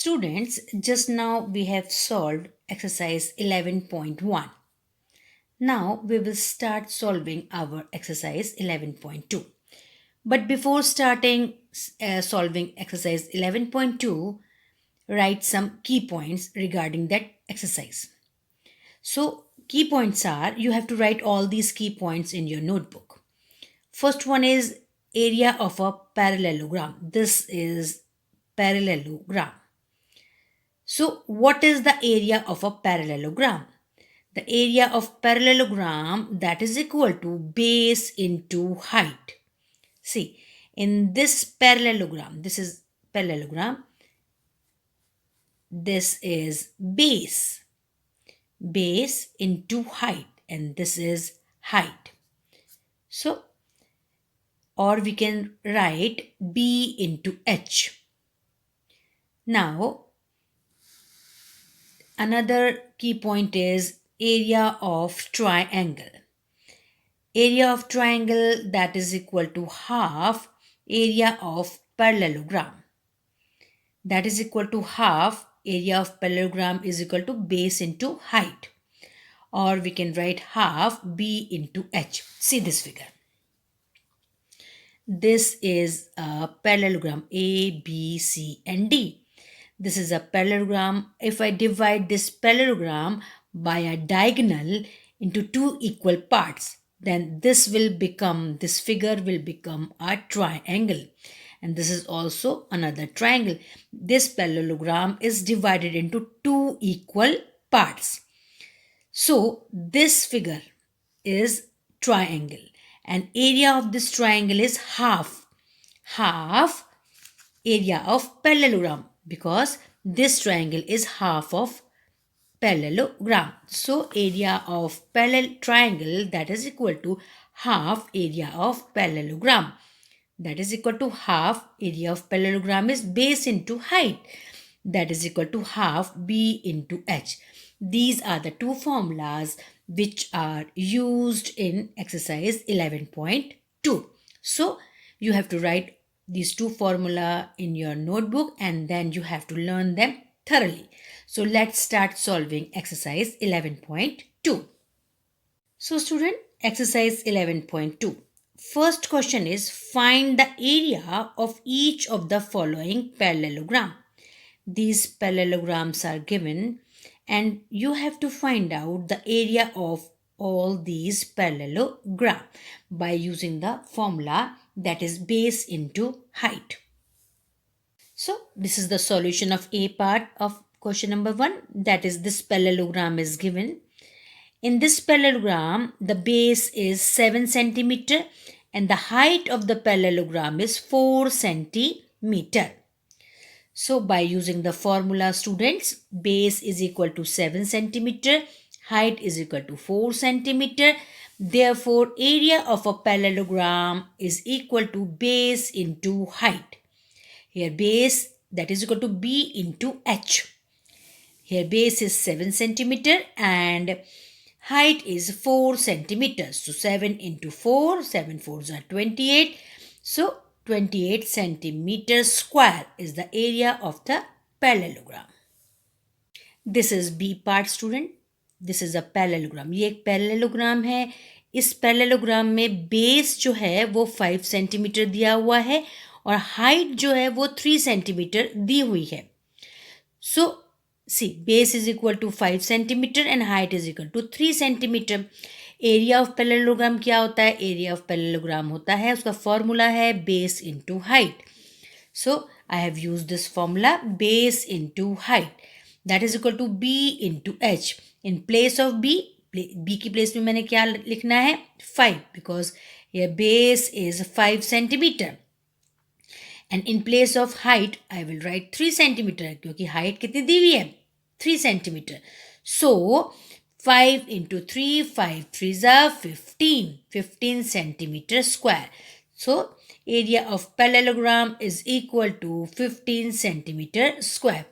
Students, just now we have solved exercise 11.1. Now we will start solving our exercise 11.2. But before starting solving exercise 11.2, write some key points regarding that exercise. So, key points are you have to write all these key points in your notebook. First one is area of a parallelogram. This is parallelogram. So, what is the area of a parallelogram? The area of parallelogram that is equal to base into height. See, in this parallelogram, this is parallelogram, this is base into height, and this is height. So, or we can write B into H. Now, another key point is area of triangle. Area of triangle that is equal to half area of parallelogram. That is equal to half area of parallelogram is equal to base into height. Or we can write half B into H. See this figure. This is a parallelogram A, B, C and D. This is a parallelogram. If I divide this parallelogram by a diagonal into two equal parts, then this figure will become a triangle. And this is also another triangle. This parallelogram is divided into two equal parts. So this figure is triangle, and area of this triangle is half area of parallelogram, because this triangle is half of parallelogram. So area of parallel triangle that is equal to half area of parallelogram. That is equal to half area of parallelogram is base into height. That is equal to half B into H. These are the two formulas which are used in exercise 11.2. So you have to write these two formula in your notebook and then you have to learn them thoroughly. So let's start solving exercise 11.2. So student, exercise 11.2. First question is find the area of each of the following parallelogram. These parallelograms are given and you have to find out the area of all these parallelogram by using the formula that is base into height. So this is the solution of A part of question number 1, that is this parallelogram is given. In this parallelogram, the base is 7 centimeter and the height of the parallelogram is 4 centimeter. So by using the formula, students, base is equal to 7 centimeter, height is equal to 4 centimeter. Therefore, area of a parallelogram is equal to base into height. Here base that is equal to B into H. Here base is 7 centimeter and height is 4 centimeters. So 7 into 4, 7 fours are 28. So 28 centimeters square is the area of the parallelogram. This is B part student. This is a parallelogram. ये एक parallelogram है. इस parallelogram में base जो है वो 5 centimetre दिया हुआ है और height जो है वो 3 सेंटीमीटर दी हुई है. So see, base is equal to 5 centimeter and height is equal to 3 centimeter. Area of parallelogram क्या होता है? एरिया ऑफ पैरेललोग्राम होता है, उसका फॉर्मूला है base into height. So I have used this formula base into height that is equal to B into H. In place of B की place में मैंने क्या लिखना है? 5, बिकॉज ये base is 5 centimetre. And in place of height I will write 3 centimetre, क्योंकि height कितनी दी हुई है? 3 centimetre. So 5 into 3, 5 3s are 15 centimeter square. So area of parallelogram is equal to 15 centimeter square.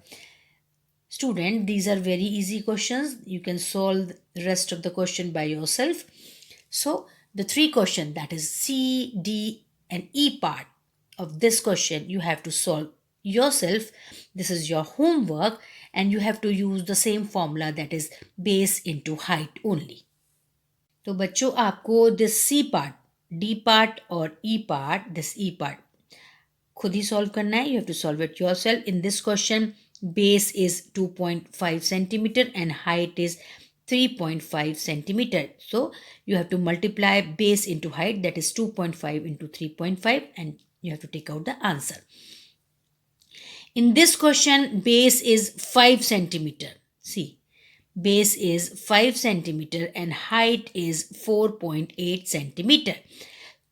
Student, these are very easy questions. You can solve the rest of the question by yourself. So the three questions, that is C, D and E part of this question, you have to solve yourself. This is your homework, and you have to use the same formula, that is base into height only. तो बच्चों आपको this C part, D part और E part, this E part खुद ही solve करना है. You have to solve it yourself. In this question base is 2.5 centimeter and height is 3.5 centimeter. So you have to multiply base into height, that is 2.5 into 3.5, and you have to take out the answer. In this question, base is 5 centimeter. See, base is 5 centimeter and height is 4.8 centimeter.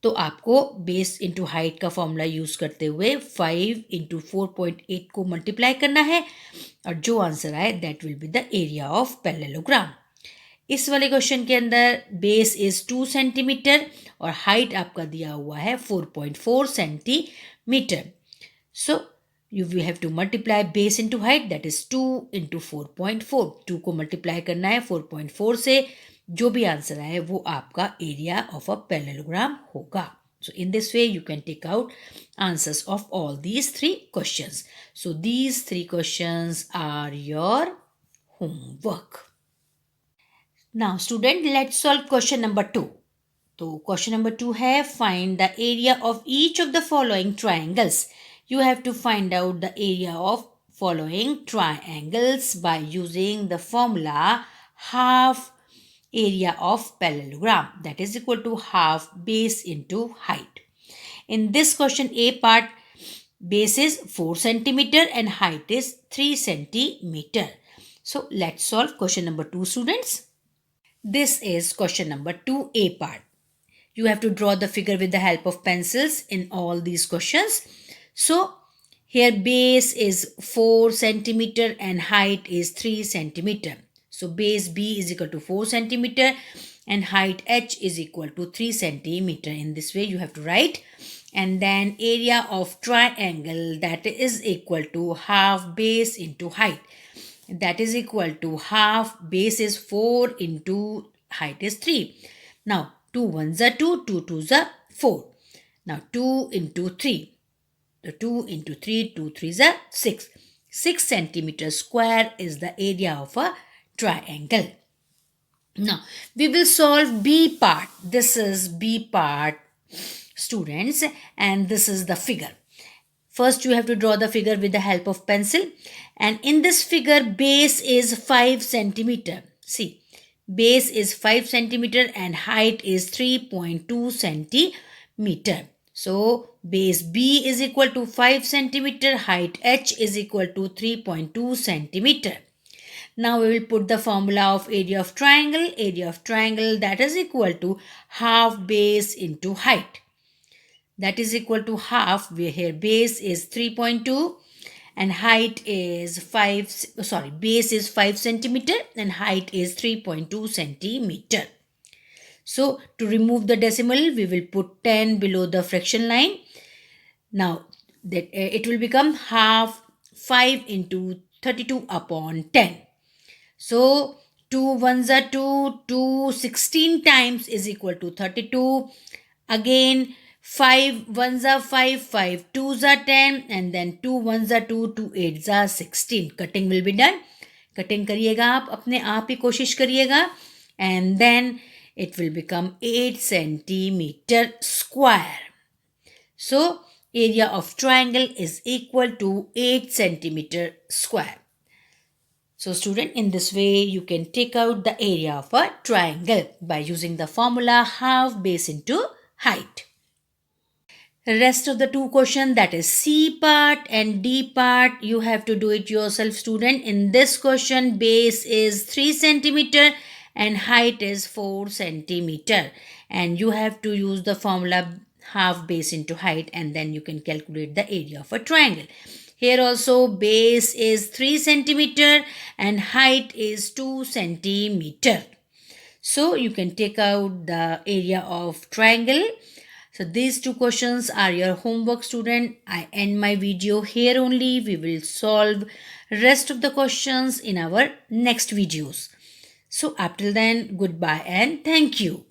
तो आपको base into height का formula use करते हुए 5 into 4.8 को multiply करना है, और जो आंसर आए that will be the area of parallelogram. इस वाले क्वेश्चन के अंदर बेस इज 2 सेंटीमीटर और हाइट आपका दिया हुआ है 4.4 centimetre. So you will have to multiply base into height, that is 2 into 4.4. 2 को मल्टीप्लाई करना है 4.4 से. जो भी आंसर आए वो आपका एरिया ऑफ अ पैरेललोग्राम होगा. So in this way you can take out answers of all these 3 questions. So these 3 questions are your homework. Now student, let's solve question number 2. तो question number 2 है find the area of each of the following triangles. You have to find out the area of following triangles by using the formula half area of parallelogram, that is equal to half base into height. In this question, A part, base is 4 centimeter and height is 3 centimeter. So let's solve question number 2, students. This is question number 2, A part. You have to draw the figure with the help of pencils in all these questions. So here base is 4 centimeter and height is 3 centimeter. So base B is equal to 4 centimeter and height H is equal to 3 centimeter. In this way you have to write. And then area of triangle, that is equal to half base into height. That is equal to half base is 4 into height is 3. Now 2 ones are 2, 2 twos are 4. Now 2 into 3. The 2 into 3, 2 threes are 6. 6 centimeter square is the area of a triangle. Now we will solve B part. This is B part, students, and this is the figure. First you have to draw the figure with the help of pencil, and in this figure base is 5 centimeter. See, base is 5 centimeter and height is 3.2 centimeter. So base B is equal to 5 centimeter, height H is equal to 3.2 centimeter. Now we will put the formula of area of triangle. Area of triangle, that is equal to half base into height. That is equal to half, where here base is 3.2 and height is 5, base is 5 centimeter and height is 3.2 centimeter. So to remove the decimal, we will put 10 below the fraction line. Now that it will become half 5 into 32 upon 10. So 2 ones are 2, 2 16 times is equal to 32. Again 5 ones are 5, 5 twos are 10, and then 2 ones are 2, 2 eights are 16. Cutting will be done. Cutting करिएगा आप अपने आप ही कोशिश करिएगा, and then it will become 8 centimeter square. So area of triangle is equal to 8 centimeter square. So student, in this way you can take out the area of a triangle by using the formula half base into height. The rest of the 2 questions, that is C part and D part, you have to do it yourself, student. In this question base is 3 centimeter and height is 4 centimeter, and you have to use the formula half base into height, and then you can calculate the area of a triangle. Here also base is 3 centimeter and height is 2 centimeter. So you can take out the area of triangle. So these 2 questions are your homework, student. I end my video here only. We will solve rest of the questions in our next videos. So up till then, goodbye and thank you.